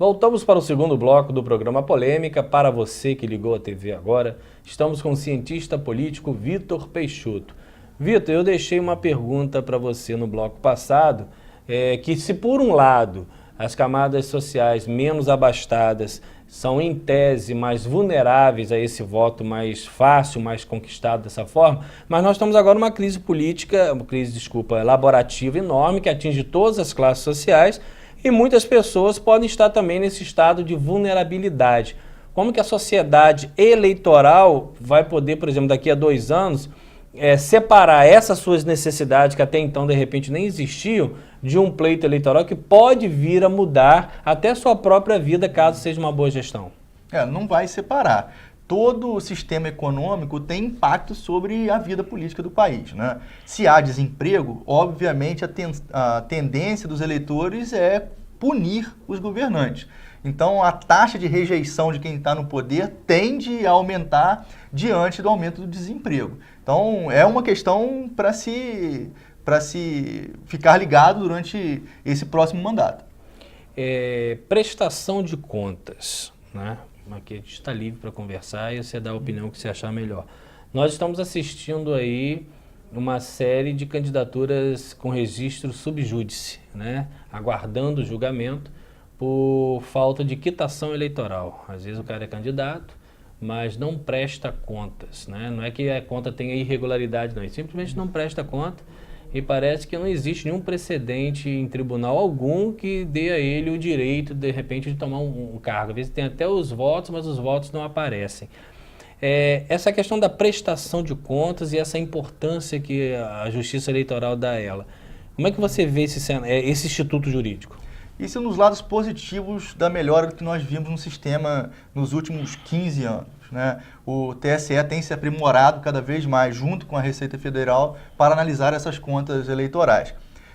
Voltamos para o segundo bloco do programa Polêmica. Para você que ligou a TV agora, estamos com o cientista político Vitor Peixoto. Vitor, eu deixei uma pergunta para você no bloco passado, que se por um lado as camadas sociais menos abastadas são em tese mais vulneráveis a esse voto mais fácil, mais conquistado dessa forma, mas nós estamos agora numa crise política, laborativa enorme que atinge todas as classes sociais e muitas pessoas podem estar também nesse estado de vulnerabilidade. Como que a sociedade eleitoral vai poder, por exemplo, daqui a 2 anos, separar essas suas necessidades que até então de repente nem existiam de um pleito eleitoral que pode vir a mudar até sua própria vida caso seja uma boa gestão? Não vai separar. Todo o sistema econômico tem impacto sobre a vida política do país, né? Se há desemprego, obviamente a tendência dos eleitores é punir os governantes. Então, a taxa de rejeição de quem está no poder tende a aumentar diante do aumento do desemprego. Então, é uma questão para se ficar ligado durante esse próximo mandato. Prestação de contas, né? Aqui a gente está livre para conversar e você dá a opinião que você achar melhor. Nós estamos assistindo aí uma série de candidaturas com registro subjúdice, né? Aguardando o julgamento por falta de quitação eleitoral. Às vezes o cara é candidato, mas não presta contas, né? Não é que a conta tenha irregularidade, não. Ele simplesmente não presta conta e parece que não existe nenhum precedente em tribunal algum que dê a ele o direito, de repente, de tomar um cargo. Às vezes tem até os votos, mas os votos não aparecem. Essa questão da prestação de contas e essa importância que a Justiça Eleitoral dá a ela. Como é que você vê esse instituto jurídico? Isso é um dos lados positivos da melhora que nós vimos no sistema nos últimos 15 anos, né? O TSE tem se aprimorado cada vez mais, junto com a Receita Federal, para analisar essas contas eleitorais.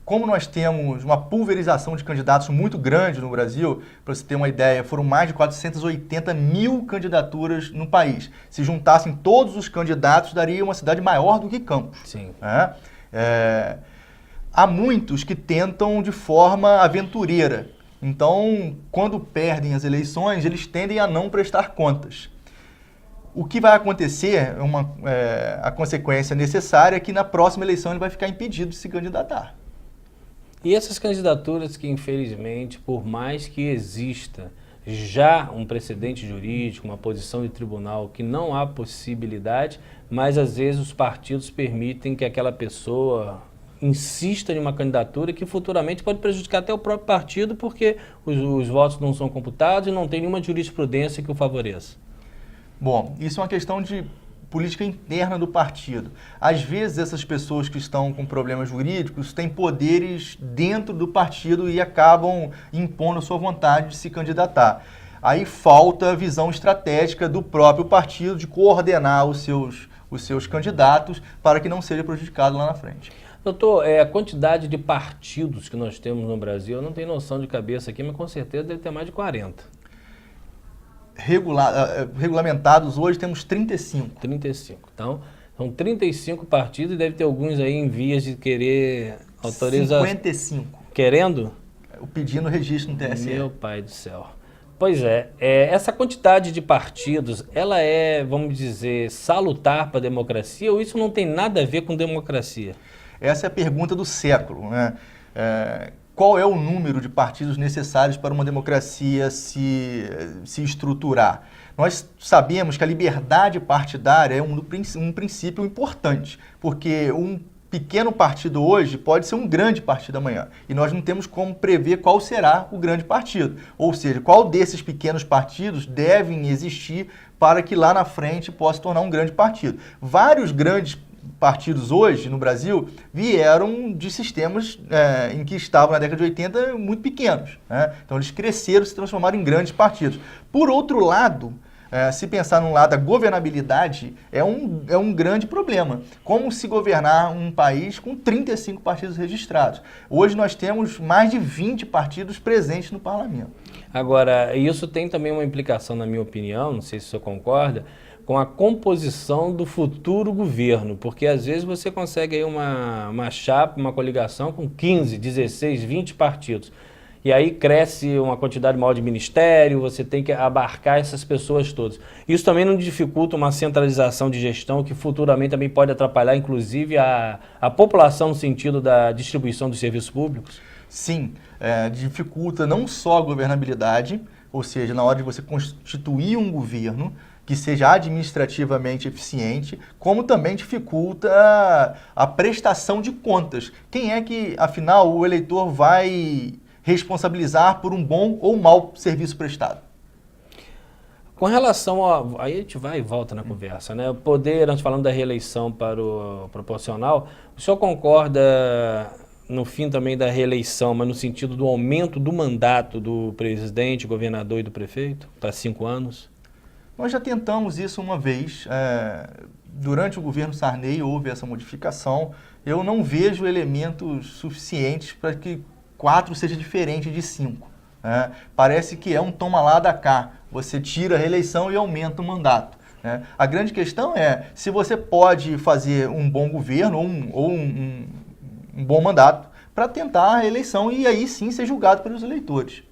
Como nós temos uma pulverização de candidatos muito grande no Brasil, para você ter uma ideia, foram mais de 480 mil candidaturas no país. Se juntassem todos os candidatos, daria uma cidade maior do que Campos. Sim. Há muitos que tentam de forma aventureira. Então, quando perdem as eleições, eles tendem a não prestar contas. O que vai acontecer, a consequência necessária é que na próxima eleição ele vai ficar impedido de se candidatar. E essas candidaturas que, infelizmente, por mais que exista já um precedente jurídico, uma posição de tribunal que não há possibilidade, mas às vezes os partidos permitem que aquela pessoa insista em uma candidatura que futuramente pode prejudicar até o próprio partido porque os votos não são computados e não tem nenhuma jurisprudência que o favoreça. Bom, isso é uma questão de política interna do partido. Às vezes essas pessoas que estão com problemas jurídicos têm poderes dentro do partido e acabam impondo a sua vontade de se candidatar. Aí falta a visão estratégica do próprio partido de coordenar os seus candidatos para que não seja prejudicado lá na frente. Doutor, a quantidade de partidos que nós temos no Brasil, eu não tenho noção de cabeça aqui, mas com certeza deve ter mais de 40. Regulamentados hoje temos 35. 35. Então, são 35 partidos e deve ter alguns aí em vias de querer autorizar. 55. Querendo? Pedindo registro no TSE. Meu pai do céu. Pois essa quantidade de partidos, ela é, vamos dizer, salutar para a democracia ou isso não tem nada a ver com democracia? Essa é a pergunta do século, né? Qual é o número de partidos necessários para uma democracia se estruturar? Nós sabemos que a liberdade partidária é um princípio importante, porque um pequeno partido hoje pode ser um grande partido amanhã, e nós não temos como prever qual será o grande partido, ou seja, qual desses pequenos partidos devem existir para que lá na frente possa tornar um grande partido. Vários grandes partidos hoje no Brasil vieram de sistemas em que estavam na década de 80 muito pequenos, né? Então eles cresceram, se transformaram em grandes partidos. Por outro lado, se pensar no lado da governabilidade, é um grande problema. Como se governar um país com 35 partidos registrados? Hoje nós temos mais de 20 partidos presentes no parlamento. Agora, isso tem também uma implicação, na minha opinião, não sei se o senhor concorda, com a composição do futuro governo, porque às vezes você consegue aí uma chapa, uma coligação com 15, 16, 20 partidos. e aí cresce uma quantidade maior de ministério, você tem que abarcar essas pessoas todas. Isso também não dificulta uma centralização de gestão que futuramente também pode atrapalhar, inclusive, a população no sentido da distribuição dos serviços públicos? Sim, dificulta não só a governabilidade, ou seja, na hora de você constituir um governo que seja administrativamente eficiente, como também dificulta a prestação de contas. Quem é que, afinal, o eleitor vai responsabilizar por um bom ou mau serviço prestado? Com relação a... Aí a gente vai e volta na conversa, né? O poder, nós falamos da reeleição para o proporcional, o senhor concorda no fim também da reeleição, mas no sentido do aumento do mandato do presidente, governador e do prefeito para 5 anos? Nós já tentamos isso uma vez. Durante o governo Sarney houve essa modificação. Eu não vejo elementos suficientes para que 4 seja diferente de 5. Parece que é um toma lá da cá. Você tira a reeleição e aumenta o mandato. A grande questão é se você pode fazer um bom governo ou um bom mandato para tentar a reeleição e aí sim ser julgado pelos eleitores.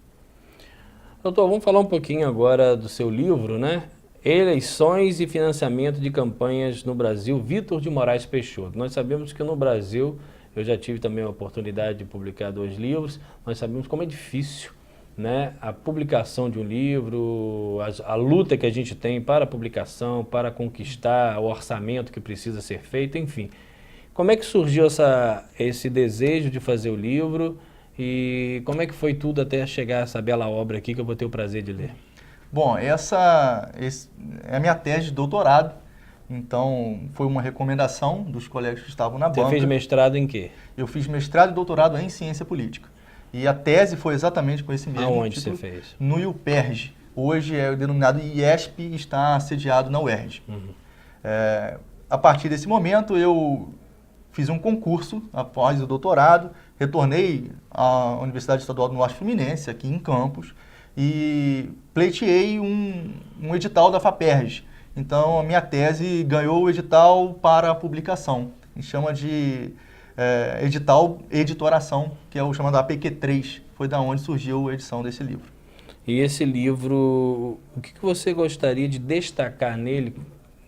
Doutor, vamos falar um pouquinho agora do seu livro, né? Eleições e financiamento de campanhas no Brasil, Vítor de Moraes Peixoto. Nós sabemos que no Brasil, eu já tive também a oportunidade de publicar 2 livros, nós sabemos como é difícil, né, a publicação de um livro, a luta que a gente tem para a publicação, para conquistar o orçamento que precisa ser feito, enfim. Como é que surgiu esse desejo de fazer o livro e como é que foi tudo até chegar a essa bela obra aqui que eu vou ter o prazer de ler? Bom, essa é a minha tese de doutorado, então foi uma recomendação dos colegas que estavam na banca. Você fez mestrado em quê? Eu fiz mestrado e doutorado em ciência política. E a tese foi exatamente com esse mesmo Aonde título. Você fez? No IUPERJ. Hoje é o denominado IESP e está sediado na UERJ. A partir desse momento eu fiz um concurso após o doutorado, retornei à Universidade Estadual do Norte Fluminense, aqui em Campos, e pleiteei um edital da FAPERJ. Então, a minha tese ganhou o edital para a publicação. A gente chama de edital editoração, que é o chamado APQ3. Foi da onde surgiu a edição desse livro. E esse livro, o que você gostaria de destacar nele,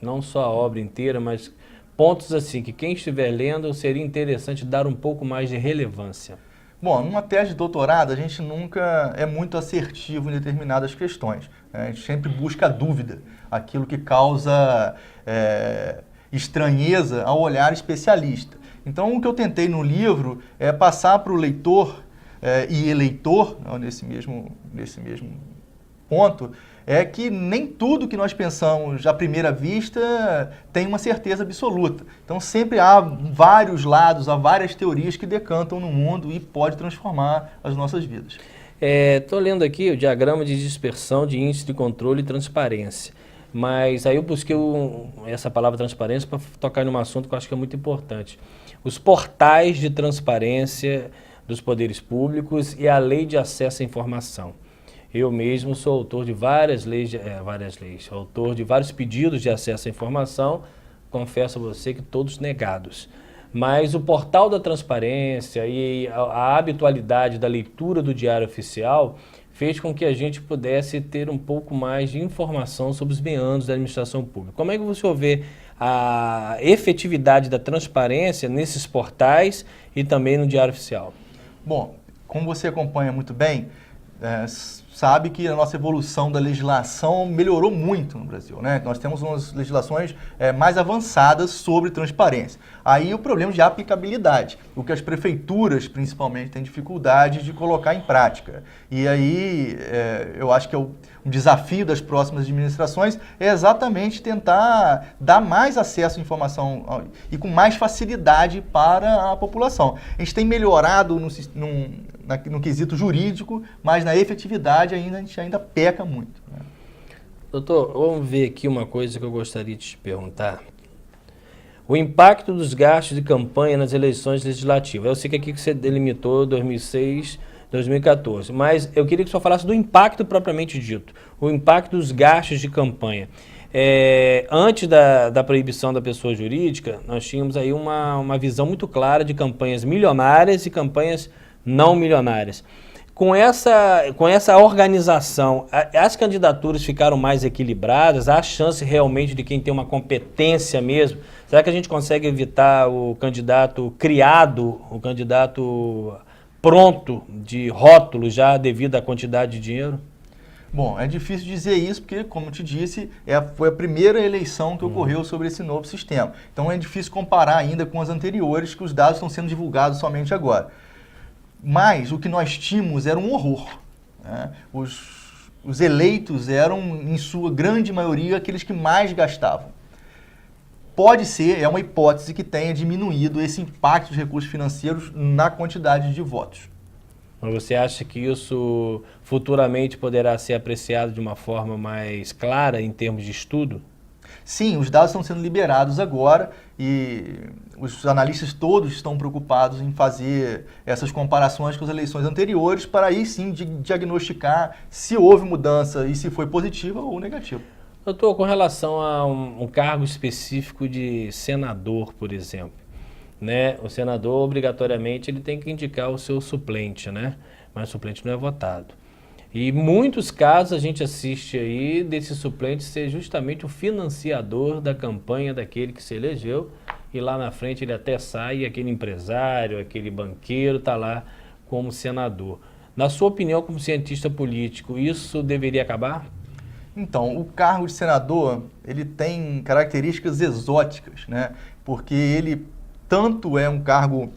não só a obra inteira, mas pontos assim, que quem estiver lendo seria interessante dar um pouco mais de relevância? Bom, numa tese de doutorado, a gente nunca é muito assertivo em determinadas questões. A gente sempre busca a dúvida, aquilo que causa estranheza ao olhar especialista. Então, o que eu tentei no livro é passar para o leitor e eleitor, nesse mesmo ponto, é que nem tudo que nós pensamos à primeira vista tem uma certeza absoluta. Então sempre há vários lados, há várias teorias que decantam no mundo e pode transformar as nossas vidas. Estou lendo aqui o diagrama de dispersão de índice de controle e transparência. Mas aí eu busquei essa palavra transparência para tocar num assunto que eu acho que é muito importante. Os portais de transparência dos poderes públicos e a lei de acesso à informação. Eu mesmo sou autor de várias leis, autor de vários pedidos de acesso à informação, confesso a você que todos negados. Mas o portal da transparência e a habitualidade da leitura do Diário Oficial fez com que a gente pudesse ter um pouco mais de informação sobre os meandros da administração pública. Como é que você vê a efetividade da transparência nesses portais e também no Diário Oficial? Bom, como você acompanha muito bem, sabe que a nossa evolução da legislação melhorou muito no Brasil, né? Nós temos umas legislações mais avançadas sobre transparência. Aí o problema de aplicabilidade, o que as prefeituras principalmente têm dificuldade de colocar em prática. E aí eu acho que um desafio das próximas administrações é exatamente tentar dar mais acesso à informação e com mais facilidade para a população. A gente tem melhorado no quesito jurídico, mas na efetividade a gente ainda peca muito, né? Doutor, vamos ver aqui uma coisa que eu gostaria de te perguntar. O impacto dos gastos de campanha nas eleições legislativas. Eu sei que aqui você delimitou 2006, 2014, mas eu queria que o senhor falasse do impacto propriamente dito, o impacto dos gastos de campanha. Antes da proibição da pessoa jurídica, nós tínhamos aí uma visão muito clara de campanhas milionárias e campanhas não milionárias. Com essa organização, as candidaturas ficaram mais equilibradas? Há chance realmente de quem tem uma competência mesmo? Será que a gente consegue evitar o candidato criado, o candidato pronto de rótulo já devido à quantidade de dinheiro? Bom, é difícil dizer isso porque, como eu te disse, foi a primeira eleição que ocorreu sobre esse novo sistema. Então é difícil comparar ainda com as anteriores, que os dados estão sendo divulgados somente agora. Mas o que nós tínhamos era um horror, né? Os eleitos eram, em sua grande maioria, aqueles que mais gastavam. Pode ser, é uma hipótese que tenha diminuído esse impacto dos recursos financeiros na quantidade de votos. Mas você acha que isso futuramente poderá ser apreciado de uma forma mais clara em termos de estudo? Sim, os dados estão sendo liberados agora e os analistas todos estão preocupados em fazer essas comparações com as eleições anteriores para aí sim diagnosticar se houve mudança e se foi positiva ou negativa. Doutor, com relação a um cargo específico de senador, por exemplo, né? O senador, obrigatoriamente, ele tem que indicar o seu suplente, né? Mas o suplente não é votado. E em muitos casos a gente assiste aí desse suplente ser justamente o financiador da campanha daquele que se elegeu e lá na frente ele até sai e aquele empresário, aquele banqueiro está lá como senador. Na sua opinião, como cientista político, isso deveria acabar? Então, o cargo de senador, ele tem características exóticas, né? Porque ele tanto é um cargo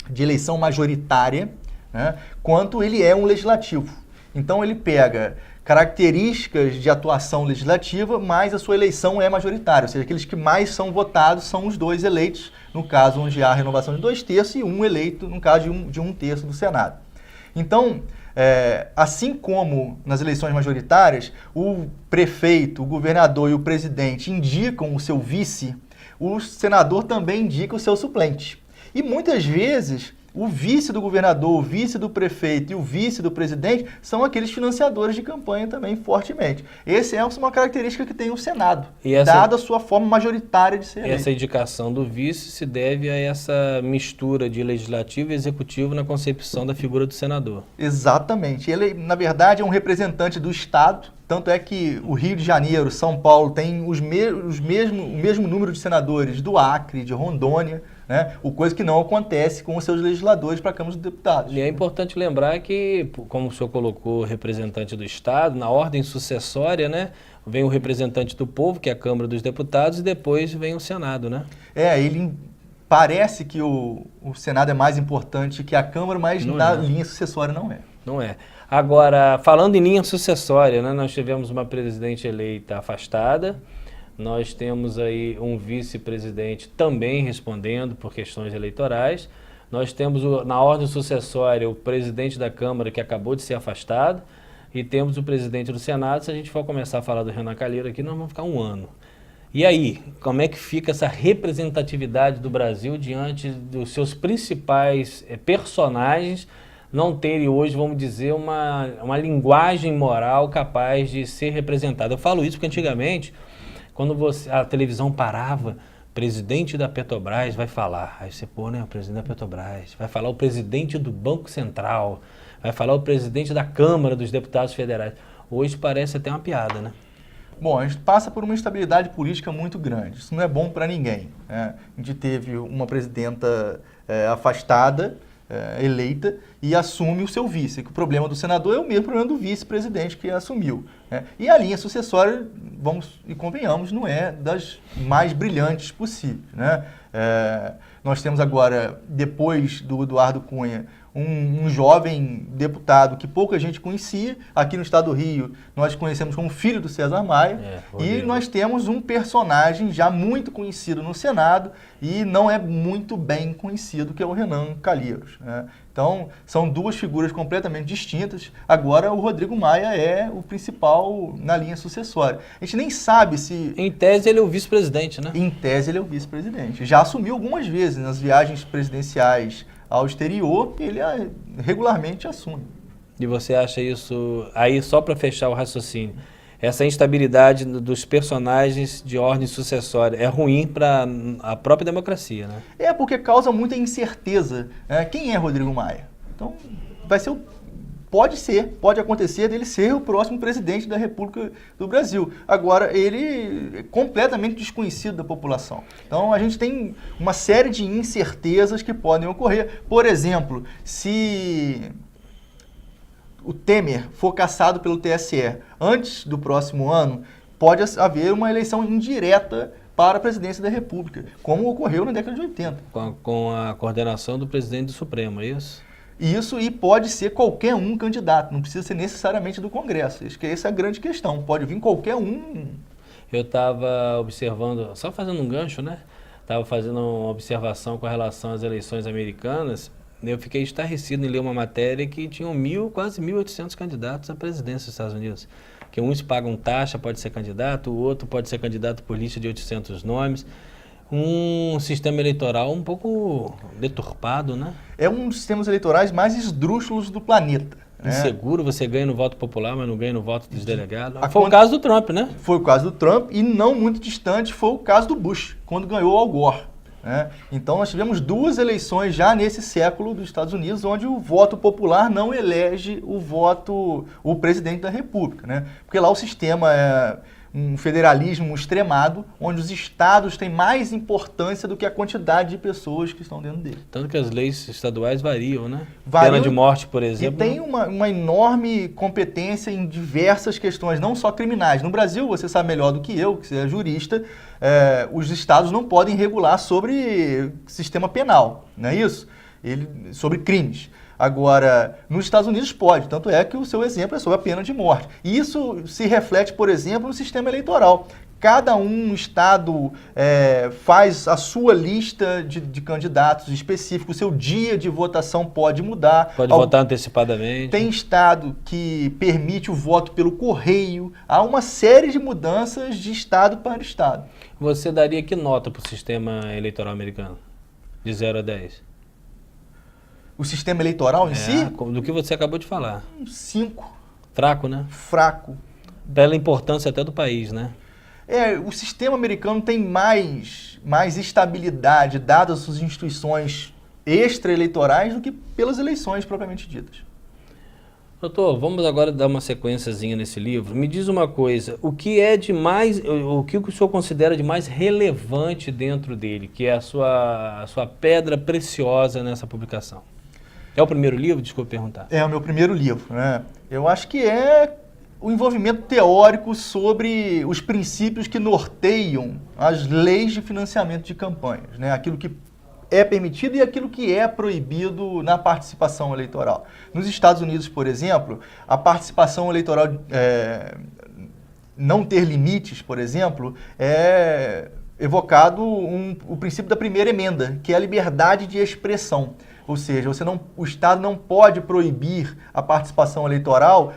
de eleição majoritária, né? Quanto ele é um legislativo. Então ele pega características de atuação legislativa, mas a sua eleição é majoritária, ou seja, aqueles que mais são votados são os dois eleitos, no caso onde há a renovação de 2/3 e um eleito, no caso de 1/3 do Senado. Então, assim como nas eleições majoritárias, o prefeito, o governador e o presidente indicam o seu vice, o senador também indica o seu suplente. E muitas vezes o vice do governador, o vice do prefeito e o vice do presidente são aqueles financiadores de campanha também fortemente. Essa é uma característica que tem o Senado, dada a sua forma majoritária de ser eleito. Essa indicação do vice se deve a essa mistura de legislativo e executivo na concepção da figura do senador. Exatamente. Ele, na verdade, é um representante do Estado, tanto é que o Rio de Janeiro, São Paulo, tem o mesmo número de senadores do Acre, de Rondônia, né? O coisa que não acontece com os seus legisladores para a Câmara dos Deputados. E é importante lembrar que, como o senhor colocou representante do Estado, na ordem sucessória, né, vem o representante do povo, que é a Câmara dos Deputados, e depois vem o Senado, né? Parece que o Senado é mais importante que a Câmara, mas na linha sucessória não é. Não é. Agora, falando em linha sucessória, né, nós tivemos uma presidente eleita afastada, nós temos aí um vice-presidente também respondendo por questões eleitorais. Nós temos, na ordem sucessória, o presidente da Câmara que acabou de ser afastado e temos o presidente do Senado. Se a gente for começar a falar do Renan Calheiros aqui, nós vamos ficar um ano. E aí, como é que fica essa representatividade do Brasil diante dos seus principais personagens não terem hoje, vamos dizer, uma linguagem moral capaz de ser representada? Eu falo isso porque antigamente, quando a televisão parava, presidente da Petrobras vai falar. Aí você, né, o presidente da Petrobras. Vai falar o presidente do Banco Central. Vai falar o presidente da Câmara dos Deputados Federais. Hoje parece até uma piada, né? Bom, a gente passa por uma instabilidade política muito grande. Isso não é bom para ninguém, né? A gente teve uma presidenta afastada, eleita, e assume o seu vice. Que o problema do senador é o mesmo problema do vice-presidente que assumiu, né? E a linha sucessória, vamos e convenhamos, não é das mais brilhantes possíveis, né? Nós temos agora, depois do Eduardo Cunha, um jovem deputado que pouca gente conhecia. Aqui no estado do Rio, nós conhecemos como filho do César Maia. E nós temos um personagem já muito conhecido no Senado e não é muito bem conhecido, que é o Renan Calheiros, né? Então, são duas figuras completamente distintas. Agora, o Rodrigo Maia é o principal na linha sucessória. A gente nem sabe se... Em tese, ele é o vice-presidente, né? Em tese, ele é o vice-presidente. Já assumiu algumas vezes nas viagens presidenciais ao exterior, ele regularmente assume. E você acha isso, aí só para fechar o raciocínio, essa instabilidade dos personagens de ordem sucessória é ruim para a própria democracia, né? Porque causa muita incerteza. Quem é Rodrigo Maia? Então, pode acontecer dele ser o próximo presidente da República do Brasil. Agora, ele é completamente desconhecido da população. Então, a gente tem uma série de incertezas que podem ocorrer. Por exemplo, se o Temer for cassado pelo TSE antes do próximo ano, pode haver uma eleição indireta para a presidência da República, como ocorreu na década de 80. Com a coordenação do presidente do Supremo, é isso? Isso, e pode ser qualquer um candidato, não precisa ser necessariamente do Congresso. Acho que essa é a grande questão, pode vir qualquer um. Eu estava observando, só fazendo um gancho, né? Estava fazendo uma observação com relação às eleições americanas. Eu fiquei estarrecido em ler uma matéria que tinham quase 1.800 candidatos à presidência dos Estados Unidos. Que uns pagam taxa, pode ser candidato, o outro pode ser candidato por lista de 800 nomes. Um sistema eleitoral um pouco deturpado, né? É um dos sistemas eleitorais mais esdrúxulos do planeta. Inseguro, você ganha no voto popular, mas não ganha no voto dos delegados. Foi o caso do Trump, né? Foi o caso do Trump e não muito distante foi o caso do Bush, quando ganhou o Al Gore. Então nós tivemos 2 eleições já nesse século dos Estados Unidos, onde o voto popular não elege o presidente da República, né? Porque lá o sistema é um federalismo extremado, onde os estados têm mais importância do que a quantidade de pessoas que estão dentro dele. Tanto que as leis estaduais variam, né? Variam, pena de morte, por exemplo. E tem uma enorme competência em diversas questões, não só criminais. No Brasil, você sabe melhor do que eu, que você é jurista, os estados não podem regular sobre sistema penal, não é isso? Sobre crimes. Agora, nos Estados Unidos pode, tanto é que o seu exemplo é sobre a pena de morte. E isso se reflete, por exemplo, no sistema eleitoral. Cada estado faz a sua lista de candidatos específicos, o seu dia de votação pode mudar. Pode votar antecipadamente. Tem estado que permite o voto pelo correio. Há uma série de mudanças de estado para estado. Você daria que nota para o sistema eleitoral americano? De 0 a 10? O sistema eleitoral em si? Do que você acabou de falar. 5. Fraco, né? Fraco. Pela importância até do país, né? O sistema americano tem mais estabilidade, dadas as suas instituições extra-eleitorais, do que pelas eleições propriamente ditas. Doutor, vamos agora dar uma sequenciazinha nesse livro. Me diz uma coisa, o que o senhor considera de mais relevante dentro dele, que é a sua pedra preciosa nessa publicação? É o primeiro livro? Desculpa perguntar. É o meu primeiro livro, né? Eu acho que é o envolvimento teórico sobre os princípios que norteiam as leis de financiamento de campanhas, né? Aquilo que é permitido e aquilo que é proibido na participação eleitoral. Nos Estados Unidos, por exemplo, a participação eleitoral não ter limites, por exemplo, é evocado o princípio da primeira emenda, que é a liberdade de expressão. Ou seja, o Estado não pode proibir a participação eleitoral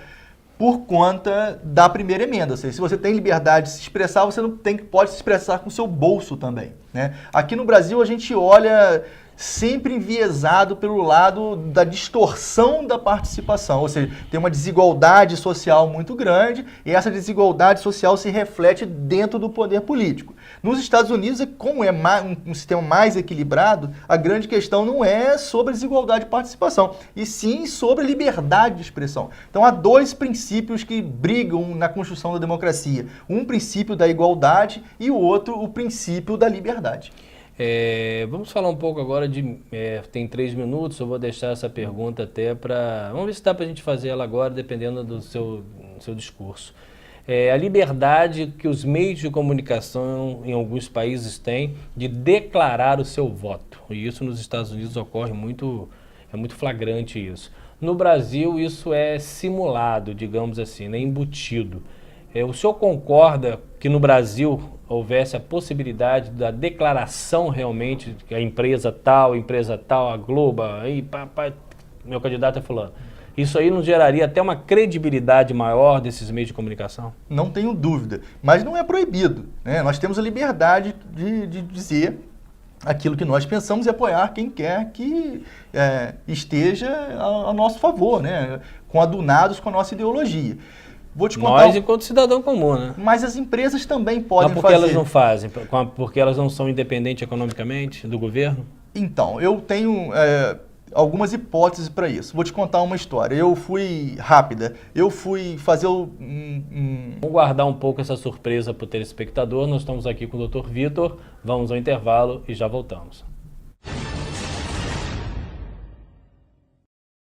por conta da primeira emenda. Ou seja, se você tem liberdade de se expressar, você pode se expressar com o seu bolso também, né? Aqui no Brasil, a gente olha sempre enviesado pelo lado da distorção da participação, ou seja, tem uma desigualdade social muito grande e essa desigualdade social se reflete dentro do poder político. Nos Estados Unidos, como é um sistema mais equilibrado, a grande questão não é sobre desigualdade de participação, e sim sobre liberdade de expressão. Então há 2 princípios que brigam na construção da democracia. Um princípio da igualdade e o outro o princípio da liberdade. Vamos falar um pouco agora tem 3 minutos, eu vou deixar essa pergunta até para... Vamos ver se dá para a gente fazer ela agora, dependendo do seu discurso. A liberdade que os meios de comunicação em alguns países têm de declarar o seu voto. E isso nos Estados Unidos ocorre muito, é muito flagrante isso. No Brasil isso é simulado, digamos assim, né, embutido. O senhor concorda que no Brasil houvesse a possibilidade da declaração realmente que a empresa tal, a Globo, aí, meu candidato é fulano. Isso aí não geraria até uma credibilidade maior desses meios de comunicação? Não tenho dúvida, mas não é proibido, né? Nós temos a liberdade de dizer aquilo que nós pensamos e apoiar quem quer que esteja a nosso favor, né? Coadunados com a nossa ideologia. Vou te contar. Nós, enquanto cidadão comum, né? Mas as empresas também podem fazer. Mas por que elas não fazem? Porque elas não são independentes economicamente do governo? Então, eu tenho algumas hipóteses para isso. Vou te contar uma história. Eu fui rápida. Eu fui fazer Vamos guardar um pouco essa surpresa para o telespectador. Nós estamos aqui com o Dr. Vitor. Vamos ao intervalo e já voltamos.